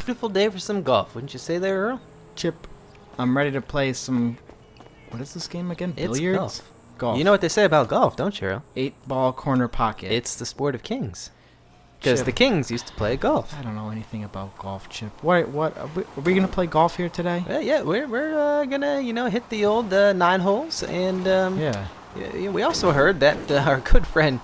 beautiful day for some golf, wouldn't you say there, Earl? Chip, I'm ready to play some... What is this game again? Billiards? It's golf. Golf. You know what they say about golf, don't you, Earl? 8-ball corner pocket. It's the sport of kings. Because Chip. the kings used to play golf. I don't know anything about golf, Chip. What? Are we going to play golf here today? Yeah, we're gonna, hit the old 9 holes. And Yeah. we also heard that our good friend,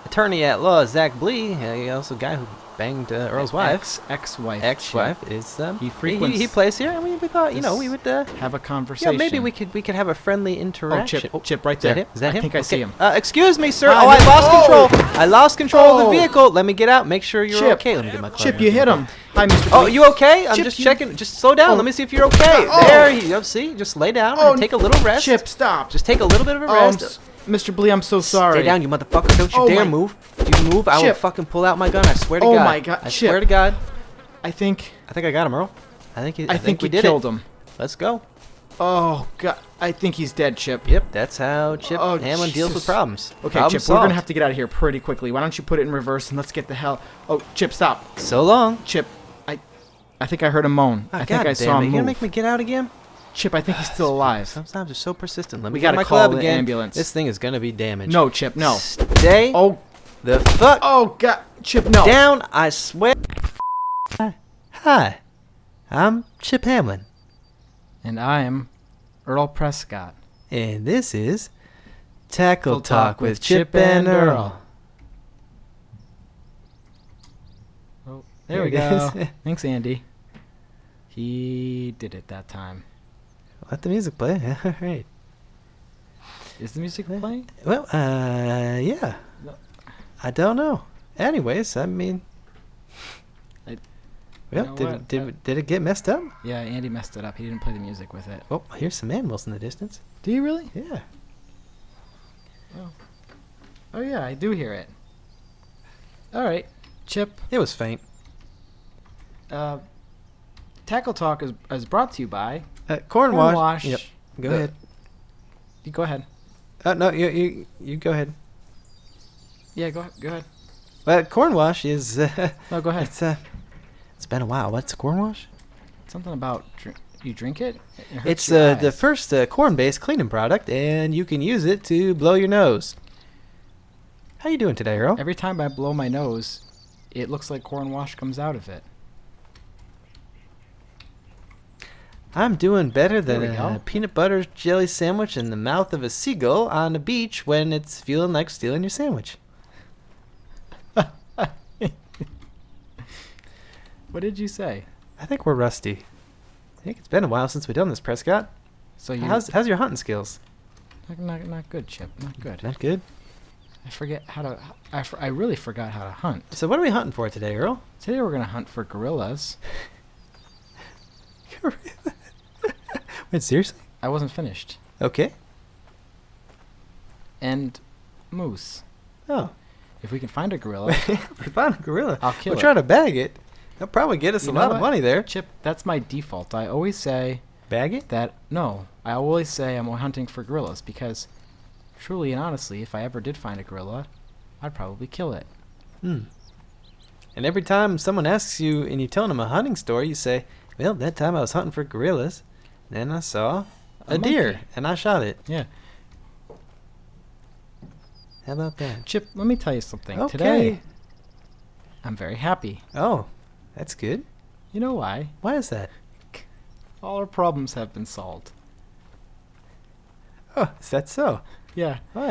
attorney at law, Zach Blee, also a guy who banged Earl's wife. Ex-wife. Is He frequents... he plays here. I mean, we thought, we would have a conversation. maybe we could have a friendly interaction. Chip, right there. Is that him? I think I see him. Excuse me, sir. Hi, I lost oh. control. I lost control of the vehicle. Let me get out. Make sure you're Chip. okay. Let me get my car. Chip, you hit him. Hi, Mr. Oh, Blee. you okay? I'm Chip, just checking. Just slow down. Oh. Let me see if you're okay. Oh. There you see. Just lay down and take a little rest. Chip, stop. Just take a little bit of a rest. Mr. Blee, I'm so sorry. Stay down, you motherfucker. Don't you dare move. If you move, I will fucking pull out my gun. I swear to God. Oh, my God. I swear to God. I think I got him, Earl. I think we you did killed it. him. Let's go. Oh, God. I think he's dead, Chip. Yep, that's how Chip Hamlin deals with Jesus. problems. Okay, Problem Chip, solved. we're going to have to get out of here pretty quickly. Why don't you put it in reverse and let's get the hell... Oh, Chip, stop. So long. Chip, I think I heard him moan. I think I saw him You move. gonna make me get out again? Chip, I think he's still alive. Sometimes they're so persistent. Let me We get gotta my call club the again. ambulance. This thing is gonna be damaged. No, Chip, no. Stay Oh, the fuck oh, God. Chip, no. down, I swear. Hi, I'm Chip Hamlin, And I am Earl Prescott. and this is Tackle Talk with Chip and Earl. Oh, there we it go. is. Thanks, Andy. He did it that time. Let the music play. All right. Is the music playing? Well, yeah. No. I don't know. Anyways, I mean, well, You know what? did it get messed up? Yeah, Andy messed it up. He didn't play the music with it. Oh, here's some animals in the distance. Do you really? Yeah. Oh, yeah, I do hear it. All right, Chip. It was faint. Tackle Talk is brought to you by Cornwash. Yep. Go ahead. You go ahead. No, you go ahead. Yeah, go ahead. Well, cornwash is. No, go ahead. It's been a while. What's cornwash? Something about you drink it? It hurts It's your the eyes. first corn-based cleaning product, and you can use it to blow your nose. How you doing today, Earl? Every time I blow my nose, it looks like corn wash comes out of it. I'm doing better than There we a go. peanut butter jelly sandwich in the mouth of a seagull on the beach when it's feeling like stealing your sandwich. What did you say? I think we're rusty. I think it's been a while since we've done this, Prescott. So you How's your hunting skills? not good, Chip. Not good. Not good. I forget how to. I really forgot how to hunt. So what are we hunting for today, Earl? Today we're gonna hunt for gorillas. Wait, seriously? I wasn't finished. Okay. And moose. Oh. If we can find a gorilla, If we found a gorilla, I'll kill we'll it. try to bag it. That'll probably get us You a know lot of what? money there. Chip, that's my default. I always say Bag it? that I always say I'm hunting for gorillas because truly and honestly, if I ever did find a gorilla, I'd probably kill it. And every time someone asks you and you tell them a hunting story, you say, well, that time I was hunting for gorillas. Then I saw a deer monkey. and I shot it. Yeah. How about that? Chip, let me tell you something. Okay. Today, I'm very happy. Oh, that's good. You know why? Why is that? All our problems have been solved. Oh, is that so? Yeah. Why,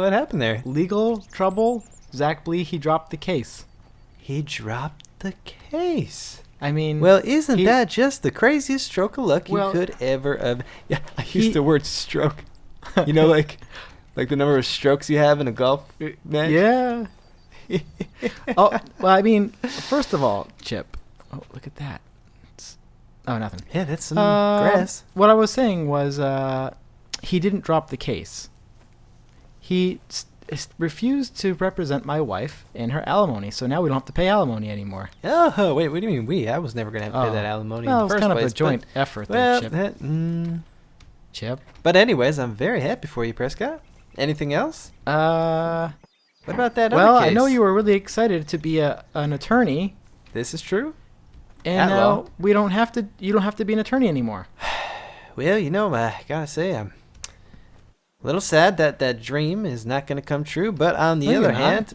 what happened there? Legal trouble. Zach Blee, he dropped the case. He dropped the case. I mean, Well, isn't he- that just the craziest stroke of luck Well, you could ever have? Yeah, I he- used the word stroke. You know, like the number of strokes you have in a golf match? yeah. Oh, well, I mean, first of all, Chip. Oh, look at that. Nothing. Yeah, that's some grass. What I was saying was, he didn't drop the case. He refused to represent my wife in her alimony, so now we don't have to pay alimony anymore. Oh, wait, what do you mean we? I was never going to have to pay that alimony Well, in the it was first kind place. of a joint effort Well, there, Chip. Chip. But anyways, I'm very happy for you, Prescott. Anything else? What about that Well, other case? I know you were really excited to be an attorney. This is true. And Outlaw. now we don't have to. You don't have to be an attorney anymore. Well, I gotta say, I'm a little sad that that dream is not going to come true. But on the No, you're other not. hand,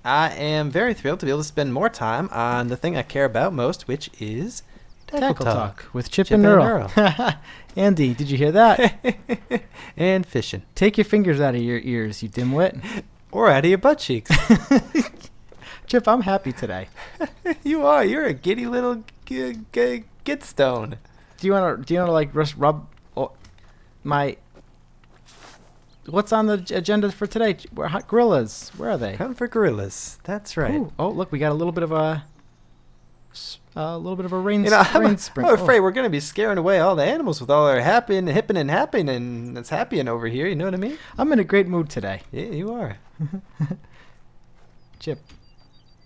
I am very thrilled to be able to spend more time on the thing I care about most, which is Tackle Talk with Chip, Chip and and Earl. Andy, did you hear that? And fishing. Take your fingers out of your ears, you dimwit. Or out of your butt cheeks. Chip, I'm happy today. You are. You're a giddy little gidstone. Do you want to like just rub my? What's on the agenda for today? Gorillas. Where are they? Come for gorillas. That's right. Ooh, oh, look, we got a little bit of a rain. I'm rain spring. afraid we're going to be scaring away all the animals with all our hipping and that's happying over here. You know what I mean? I'm in a great mood today. Yeah, you are. Chip,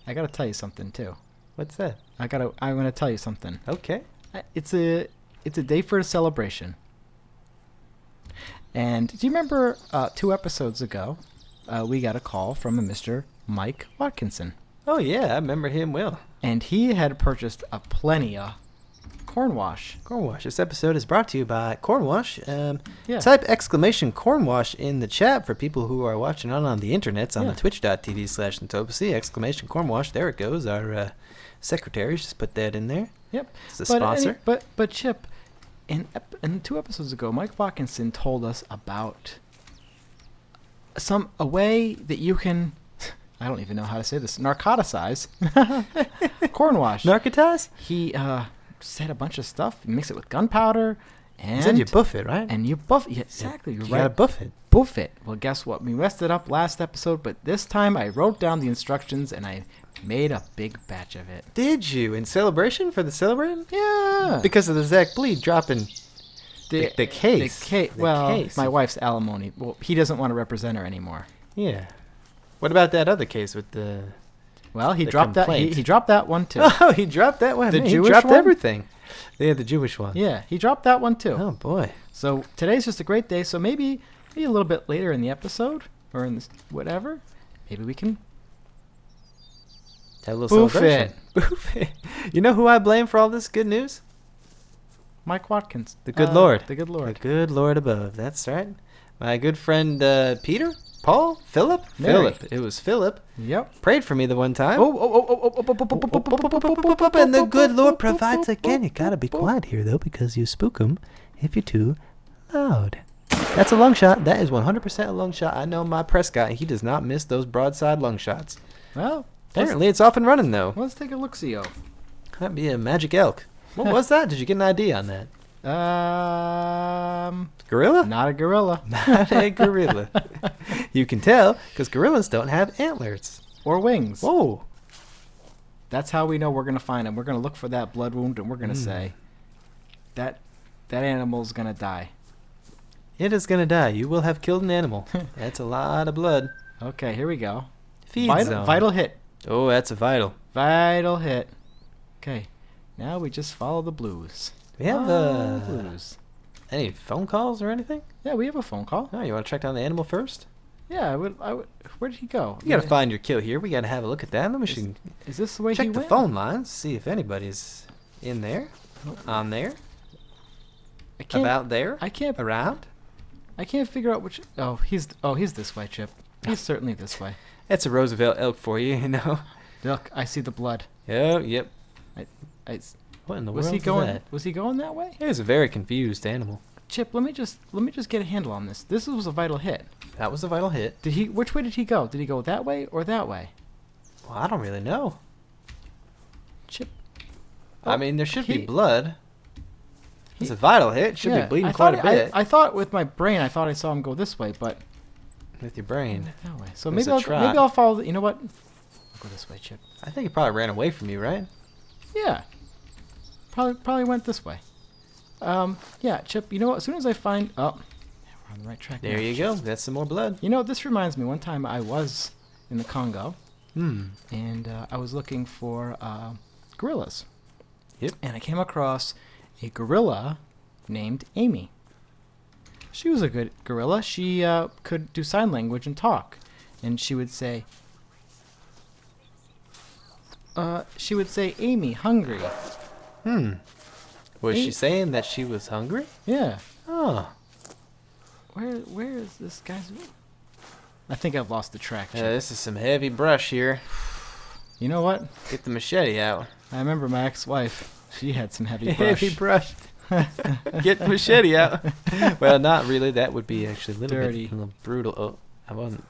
I gotta tell you something too. What's that? I'm gonna tell you something. Okay. It's a day for a celebration. And do you remember 2 episodes ago, we got a call from a Mr. Mike Watkinson, Oh, yeah. I remember him well. and he had purchased a plenty of cornwash. Cornwash. This episode is brought to you by Cornwash. Yeah. Type exclamation Cornwash in the chat for people who are watching on the internets on Yeah. the twitch.tv/centopocy. Exclamation Cornwash. There it goes. Our secretary just put that in there. Yep. It's a sponsor. But Chip, in 2 episodes ago, Mike Watkinson told us about a way that you can. I don't even know how to say this. Narcoticize cornwash. Narcotize? He said a bunch of stuff. Mix it with gunpowder, and You said you buff it, right? and you buff. Yeah, exactly. You're You right. gotta buff it. Buff it. Well, guess what? We messed it up last episode, but this time I wrote down the instructions and I made a big batch of it. Did you? In celebration for the celebrating? Yeah. Because of the Zach Bleed dropping the case. The Well, case. my wife's alimony. Well, he doesn't want to represent her anymore. Yeah. What about that other case with the... Well, he The dropped that. complaint. He dropped that one too. Oh, he dropped that one. The Man, Jewish he dropped one? everything. Yeah, the Jewish one. Yeah, he dropped that one too. Oh, boy. So today's just a great day. So maybe a little bit later in the episode or in this whatever, maybe we can. Have a little Boof celebration. Boof it. You know who I blame for all this good news? Mike Watkins, The good Lord. the good Lord. The good Lord above. That's right. My good friend Peter? Paul? Philip? Mary. Philip. It was Philip. Yep. Prayed for me the one time. And And the good Lord provides again. You gotta be quiet here, though, because you spook him if you're too loud. That's a long shot. That is 100% a long shot. I know my press guy. He does not miss those broadside long shots. Well, Apparently, it's off and running, though. let's take a look, see. That'd be a magic elk. What was that? Did you get an idea on that? Gorilla? Not a gorilla Not a gorilla. You can tell, because gorillas don't have antlers. or wings. Whoa. That's how we know we're gonna find him. We're gonna look for that blood wound, and we're gonna say that animal's gonna die. It is going to die. You will have killed an animal. That's a lot of blood. Okay, here we go. Feed zone. Vital hit. Oh, that's a vital. Vital hit. Okay, now we just follow the blues. We have Follow the blues. any phone calls or anything? Yeah, we have a phone call. Oh, you want to check down the animal first? Yeah, I would. Where did he go? You got to find your kill here. We got to have a look at that. Then we should Is this the way he check the went? phone lines, see if anybody's in there, on there, I can't. about there, I can't. around. I can't figure out which. Oh, he's this way, Chip. He's certainly this way. That's a Roosevelt elk for you, you know. Look, I see the blood. Oh, yep. I, What in the was world he going? is that? Was he going that way? It was a very confused animal. Chip, let me just get a handle on this. This was a vital hit. That was a vital hit. Did he? Which way did he go? Did he go that way or that way? Well, I don't really know. Chip. I Oh, mean, there should be he- blood. he- It's a vital hit. Should Yeah, be bleeding I quite a thought- bit I thought with my brain, I thought I saw him go this way, but with your brain. that way. So It was maybe a I'll trot. maybe I'll follow. You know what? I'll go this way, Chip. I think he probably ran away from you, right? Yeah. Probably went this way. Yeah, Chip. You know what? As soon as I find, we're on the right track. There now. you go. That's some more blood. You know, this reminds me. One time I was in the Congo, Hmm. and I was looking for gorillas. Yep. And I came across a gorilla named Amy. She was a good gorilla. She could do sign language and talk, and she would say, "Amy, hungry." Was she Eight- saying that she was hungry? Yeah. Oh. Where is this guy's? I think I've lost the track. Yeah, Chip. this is some heavy brush here. You know what? Get the machete out. I remember my ex-wife. She had some heavy brush. Heavy brush. Get the machete out. Well, not really. That would be actually a little Dirty. bit a little brutal. Oh, I wasn't.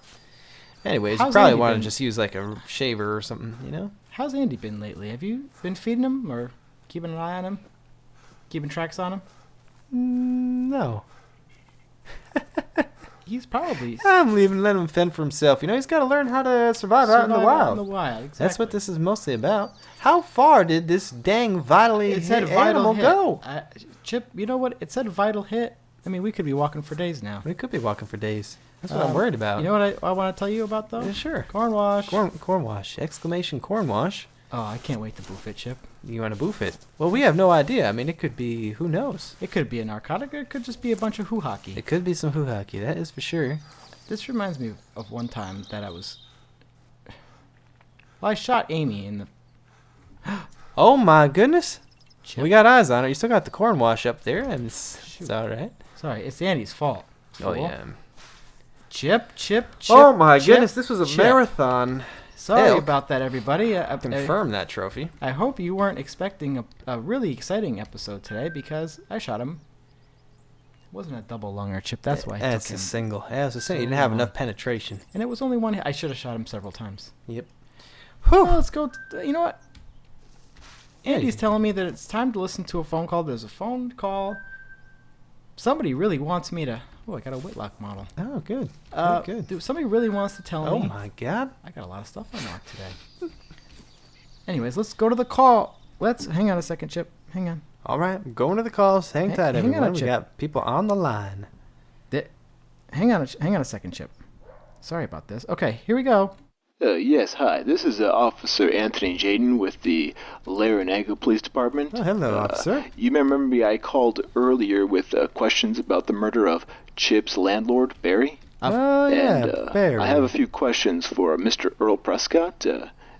Anyways, How's you probably Andy want to been? just use like a shaver or something, you know? How's Andy been lately? Have you been feeding him or keeping an eye on him? Keeping tracks on him? No. He's probably I'm leaving, letting him fend for himself. You know, he's got to learn how to survive out in the survived out in the wild. wild. Exactly. That's what this is mostly about. How far did this dang vitally It said hit vital animal hit. go? Chip, you know what? It said vital hit. I mean, we could be walking for days now. We could be walking for days. That's what I'm worried about. You know what I want to tell you about, though? Yeah, sure. Cornwash. Cornwash. Exclamation cornwash. Oh, I can't wait to boof it, Chip. You want to boof it? Well, we have no idea. I mean, it could be, who knows? It could be a narcotic, or it could just be a bunch of hoo-hockey. It could be some hoo-hockey, that is for sure. This reminds me of one time that I was... Well, I shot Amy in the... Oh my goodness. Chip. We got eyes on it. You still got the cornwash up there, and it's Shoot. all right. Sorry, it's Andy's fault. Oh, fool. yeah. Chip. Oh my Chip, goodness, this was a Chip. marathon. Sorry Elk. about that, everybody. Confirm that trophy. I hope you weren't expecting a really exciting episode today because I shot him. It wasn't a double lunger, Chip. That's why I That's took a him. single. Yeah, I was just saying, you didn't have enough penetration. And it was only one hit. I should have shot him several times. Yep. Well, let's go. You know what? Yeah, Andy's you- telling me that it's time to listen to a phone call. There's a phone call. Somebody really wants me to... Oh, I got a Whitlock model. Oh, good. Good. Dude, somebody really wants to tell Oh me... my God. I got a lot of stuff on lock today. Anyways, let's go to the call. Hang on a second, Chip. Hang on. All right, going to the calls. Hang Hey, tight, hang on a everyone. We chip. got people on the line. Hang on a second, Chip. Sorry about this. Okay, here we go. Yes, hi. This is Officer Anthony Jaden with the Larinaga Police Department. Oh, hello, officer. You may remember me, I called earlier with questions about the murder of Chip's landlord, Barry. Oh, yeah, And Barry. I have a few questions for Mr. Earl Prescott.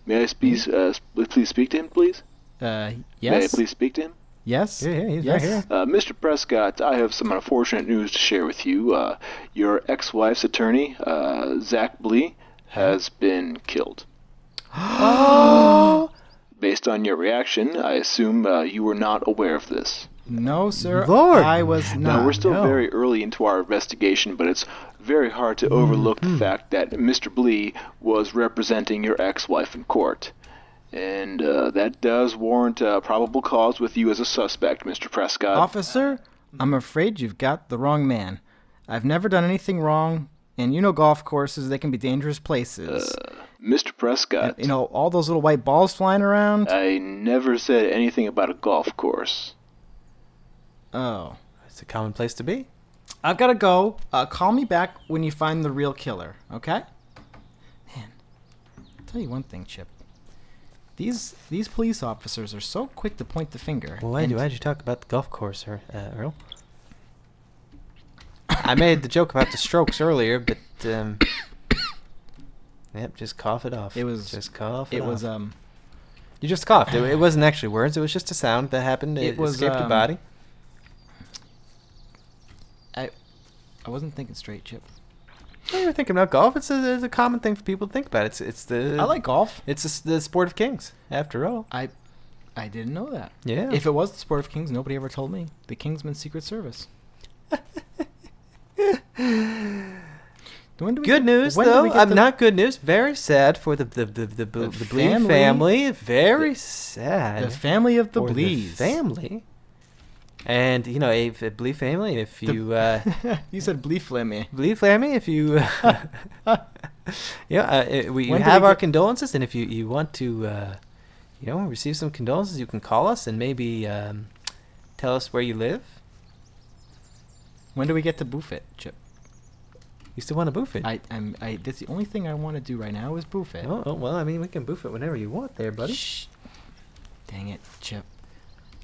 May I please speak to him, please? May I Yes. please speak to him? Yes. Yeah, he's yes. right here. Mr. Prescott, I have some unfortunate news to share with you. Your ex-wife's attorney, Zach Blee, has been killed. Oh! Based on your reaction, I assume you were not aware of this. No, sir. Lord. I was Now, not. we're still no. very early into our investigation, but it's very hard to overlook the fact that Mr. Blee was representing your ex-wife in court. And that does warrant probable cause with you as a suspect, Mr. Prescott. Officer, I'm afraid you've got the wrong man. I've never done anything wrong, and you know golf courses, they can be dangerous places. Mr. Prescott, You know, all those little white balls flying around? I never said anything about a golf course. Oh. It's a common place to be. I've got to go. Call me back when you find the real killer, okay? Man, I'll tell you one thing, Chip. These police officers are so quick to point the finger. Well, why'd and- you talk about the golf course, Earl? I made the joke about the strokes earlier, but yep, just cough it off. It was- just cough it It off. was, You just coughed. It wasn't actually words. It was just a sound that happened. It was, escaped your body. I wasn't thinking straight, Chip. Well, you were thinking about golf. It's a common thing for people to think about. It's the I like golf. It's the sport of kings, after all. I didn't know that. Yeah. If it was the sport of kings, nobody ever told me. The Kingsman Secret Service. When do we Good get- news, when do though. we get the- Not good news. Very sad for the Blee family. Very sad. The family of the for Blees. family. And you know, if Blee family, if you You said Blee family. Blee family, if you we When do have we our get- condolences, and if you want to receive some condolences, you can call us and maybe tell us where you live. When do we get to boof it, Chip? You still want to boof it? That's the only thing I want to do right now is boof it. Oh, well, I mean, we can boof it whenever you want there, buddy. Shh. Dang it, Chip.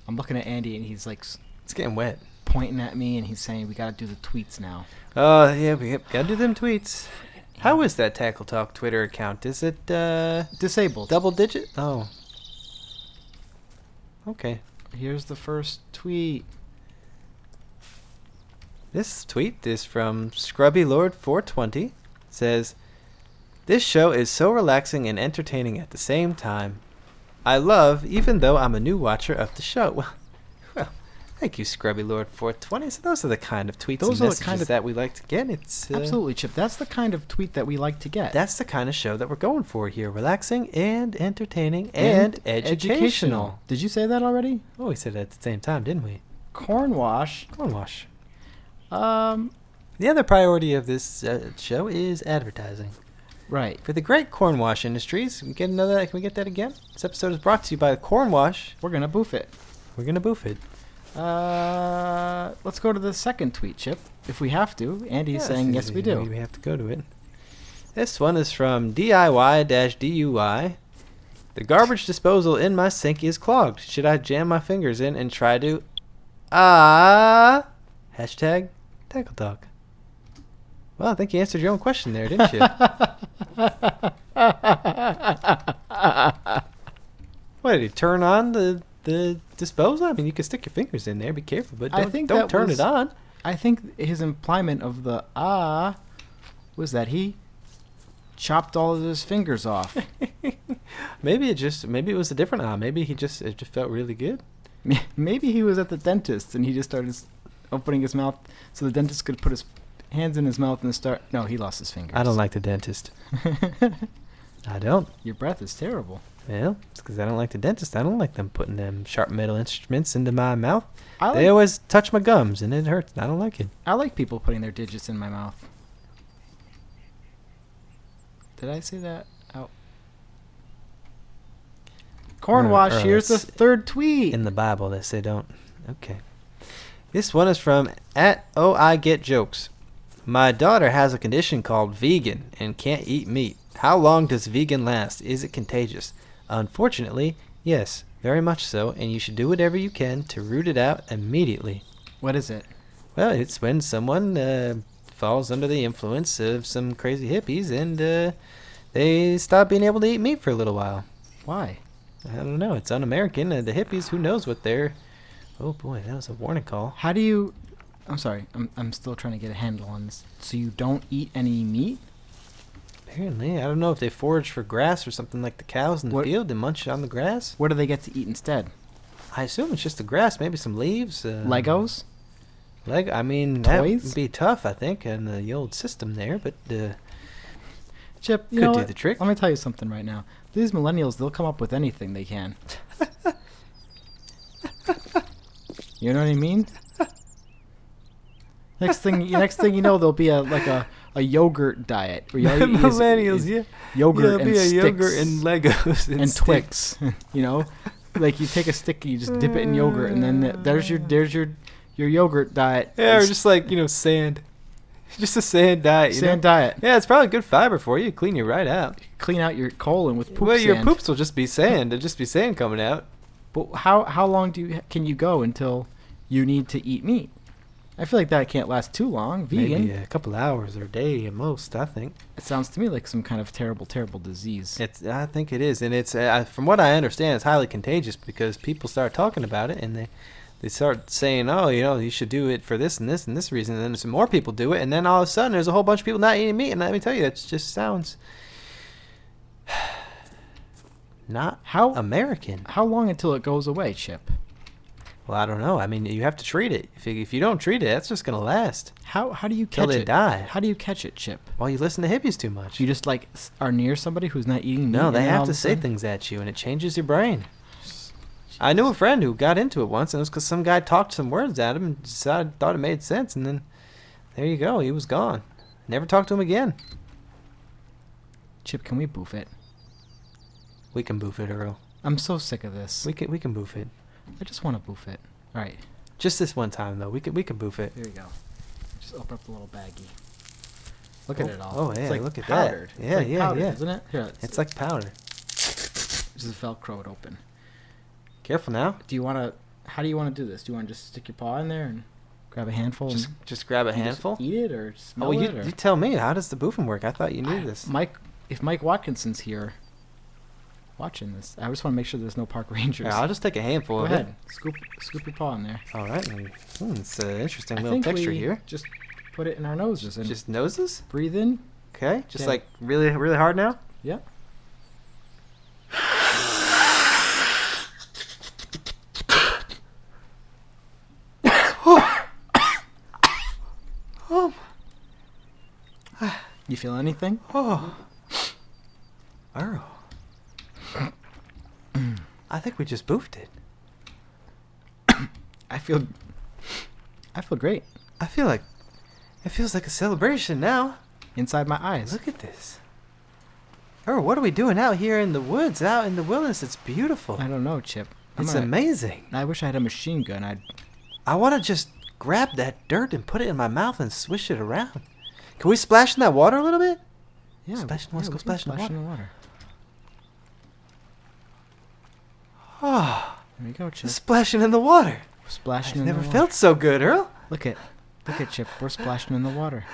I'm looking at Andy and he's like It's getting wet. pointing at me and he's saying we got to do the tweets now. Oh, yeah, we gotta do them tweets. How is that Tackle Talk Twitter account? Is it Disabled. double digit? Oh. Okay. here's the first tweet. This tweet is from Scrubby Lord 420. It says, "This show is so relaxing and entertaining at the same time. I love, even though I'm a new watcher of the show." Well, thank you, Scrubby Lord 420. So those are the kind of tweets Those and are the messages kind of- that we like to get. It's Absolutely, Chip. That's the kind of tweet that we like to get. That's the kind of show that we're going for here. Relaxing and entertaining and educational. Did you say that already? Oh, we said it at the same time, didn't we? Cornwash. Cornwash. Um, The other priority of this show is advertising. right. For the great Cornwash Industries, can we get that again? This episode is brought to you by Cornwash. We're gonna boof it. We're gonna boof it. Let's go to the second tweet, Chip. If we have to. Andy's saying yes, we do. We have to go to it. This one is from DIY-DUI. "The garbage disposal in my sink is clogged. Should I jam my fingers in and try to hashtag tackle talk?" Well, I think you answered your own question there, didn't you? What, did you turn on the disposal? I mean, you can stick your fingers in there. Be careful, but I don't, think don't that turn was- it on. I think his implyment of the was that he chopped all of his fingers off. Maybe it was a different maybe it just felt really good. Maybe he was at the dentist and he just started opening his mouth so the dentist could put his hands in his mouth and start. No, he lost his fingers. I don't like the dentist. I don't. Your breath is terrible. Well, it's because I don't like the dentist. I don't like them putting them sharp metal instruments into my mouth. I They like, always touch my gums and it hurts. I don't like it. I like people putting their digits in my mouth. Did I say that out? Cornwash, Earl, here's the it's third tweet. In the Bible, they say don't. Okay. This one is from @OIGetJokes. "My daughter has a condition called vegan and can't eat meat. How long does vegan last? Is it contagious? Unfortunately, yes, very much so, and you should do whatever you can to root it out immediately." What is it? Well, it's when someone falls under the influence of some crazy hippies and they stop being able to eat meat for a little while. Why? I don't know. It's un-American. The hippies, who knows what they're... Oh, boy, that was a warning call. How do you... I'm sorry. I'm still trying to get a handle on this. So you don't eat any meat? Apparently. I don't know if they forage for grass or something like the cows in the What- field and munch on the grass. What do they get to eat instead? I assume it's just the grass, maybe some leaves. Legos? I mean, that Toys? would be tough, I think, in the old system there, but Chip, you could know do what? the trick. Let me tell you something right now. These millennials, they'll come up with anything they can. You know what I mean? Next thing you know, there'll be a yogurt diet. Where Millennials, yeah. Yogurt Yeah, and be a sticks yogurt and Legos and, and sticks. Twix. You know, like you take a stick and you just dip it in yogurt, and then there's your yogurt diet. Yeah, or It's just like, sand. Just a sand diet. sand diet. Yeah, it's probably good fiber for you. Clean you right out. Clean out your colon with poop Well, sand. your poops will just be sand. It'll just be sand coming out. But how long can you go until you need to eat meat? I feel like that can't last too long. Vegan. Maybe a couple hours or a day at most, I think. It sounds to me like some kind of terrible, terrible disease. I think it is. And it's from what I understand, it's highly contagious because people start talking about it and they start saying, oh, you should do it for this and this and this reason. And then some more people do it. And then all of a sudden, there's a whole bunch of people not eating meat. And let me tell you, that just sounds not American. How long until it goes away, Chip? Well, I don't know. I mean, you have to treat it. If you don't treat it, that's just going to last. How do you Till catch they it? die. How do you catch it, Chip? Well, you listen to hippies too much. You just are near somebody who's not eating meat. No, and they then all have of to a say sudden- things at you, and it changes your brain. I knew a friend who got into it once, and it was because some guy talked some words at him and thought it made sense, and then there you go, he was gone. Never talked to him again. Chip, can we boof it? We can boof it, Earl. I'm so sick of this. We can boof it. I just want to boof it. All right, Just this one time though. We can boof it. here we go. Just open up the little baggie. Look at it all. Oh, It's yeah, like look at powdered. that. It's Yeah, like yeah, powdered, yeah. Isn't it? Here, It's like powder. just Velcro it open. Careful now. How do you want to do this? Do you want to just stick your paw in there and grab a handful? Just grab a and handful. Just eat it or smell Oh, it? Or? you tell me. How does the boofing work? I thought you knew this. If Mike Watkinson's here, watching this. I just want to make sure there's no park rangers. Yeah, I'll just take a handful Go of ahead. it. Scoop your paw in there. All right. It's an interesting I little think texture we here. just put it in our noses and Just noses? breathe in. Okay. Just Okay. like really, really hard now? Yeah. Oh. You feel anything? Oh. Earl. I think we just boofed it. I feel great. I feel like it feels like a celebration now. Inside my eyes. Look at this. Earl, what are we doing out here in the woods, out in the wilderness? It's beautiful. I don't know, Chip. It's amazing. I wish I had a machine gun. I want to just grab that dirt and put it in my mouth and swish it around. Can we splash in that water a little bit? Yeah. Splash, let's go we can splash in the water. in the water. Oh, There we go, Chip. splashing in the water. We're splashing I've in never the water. felt so good, Earl. Look at Chip. We're splashing in the water.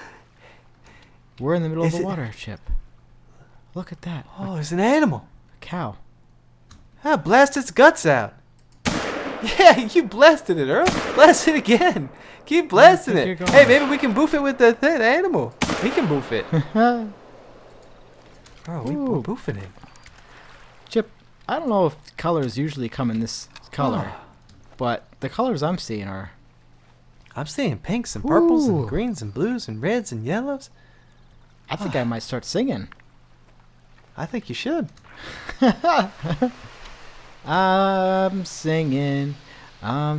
We're in the middle of Is the it- water, Chip. Look at that. Oh, there's an animal. A cow. Ah, blast its guts out. Yeah, you blasted it, Earl. Blast it again. Keep blasting think it. you're going. Hey, maybe we can boof it with the animal. We can boof it. Oh, we're Ooh. boofing it. Chip, I don't know if colors usually come in this color, Oh. but the colors I'm seeing are... I'm seeing pinks and purples Ooh. and greens and blues and reds and yellows. I think I might start singing. I think you should. I'm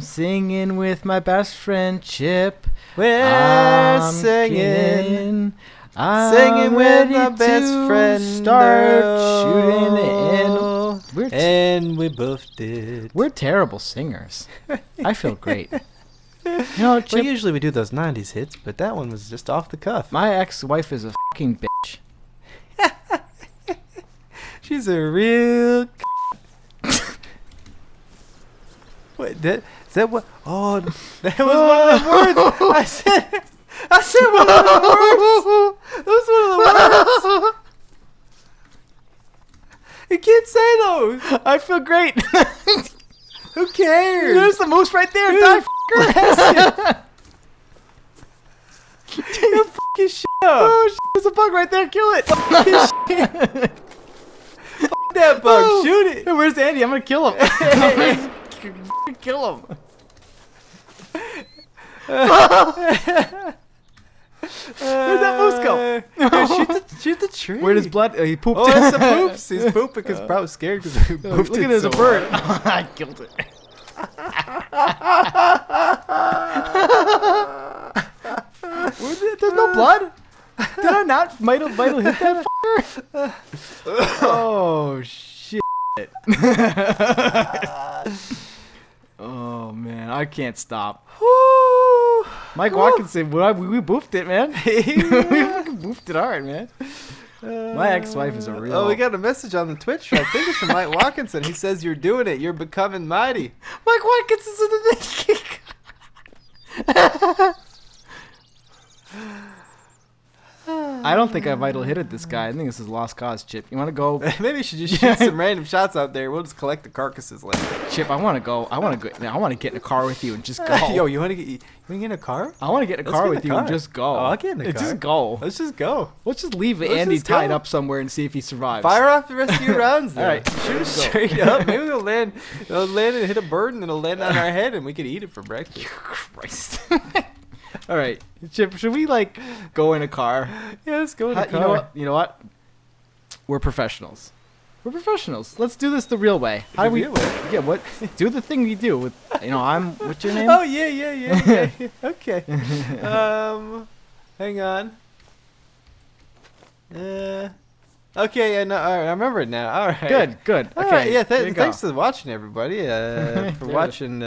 singing with my best friend Chip. We're I'm singing. I'm Singing with ready my best to friend. Start shooting Earl. We're And we boofed it. we're terrible singers. I feel great. You know, Well, Chip, usually we do those 90s hits, but that one was just off the cuff. my ex-wife is a fucking bitch. She's a real. Wait, is that what? Oh, that was one of the words. I said one of the words. That was one of the words. You can't say those. I feel great. Who cares? There's the moose right there. Die, f***er. You fucking shit up. Oh, shit, there's a bug right there. Kill it. Fuck that bug. Oh. Shoot it. Hey, where's Andy? I'm gonna kill him. Kill him. Where'd that moose go? Shoot the tree. Where'd his blood? He pooped. Oh, it's the poops. He's pooping because probably scared because he pooped. Look at there's a bird. I killed it. There's no blood. Did I not? Might have hit that fucker. Oh shit. Oh man, I can't stop. Mike Watkins said, "We boofed it, man. We fucking boofed it hard, man." My ex-wife is a real. Oh, we got a message on the Twitch. I think it's from Mike Watkinson. He says you're doing it. You're becoming mighty. Mike Watkins is in the thing. I don't think I vital hitted this guy. I think this is lost cause, Chip. You want to go? Maybe you should just shoot some random shots out there. We'll just collect the carcasses later. Chip, I want to go. I want to get in a car with you and just go. Yo, you want to get in a car? I want to get in a Let's car get in with a you car. and just go. Oh, I'll get in the car. Just go. Let's just go. Let's just leave Let's Andy just go. tied up somewhere and see if he survives. Fire off the rest of your rounds. Then. All right, shoot let's go. straight up. Maybe they'll land. They'll land and hit a bird, and it'll land on our head, and we can eat it for breakfast. Christ. All right, Chip. Should we go in a car? Yeah, let's go in a car. You know what? We're professionals. Let's do this the real way. How do we? real way? Yeah. What? Do the thing we do with. What's your name? Oh yeah. Okay. Hang on. Okay. Yeah. No. All right. I remember it now. All right. Good. All Okay. right, yeah. here you go. Thanks for watching, everybody. For Yeah. watching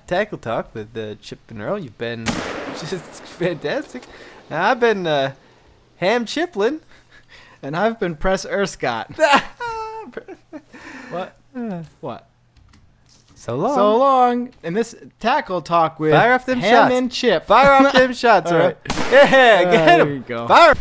Tackle Talk with Chip and Earl. You've been just fantastic. Now, I've been Ham Chiplin. And I've been Press Erscott. What? What? So long. So long. And this Tackle Talk with Fire off them Ham shots. and Chip. Fire off them shots, All all right? right. Yeah, get There him. you go. Fire.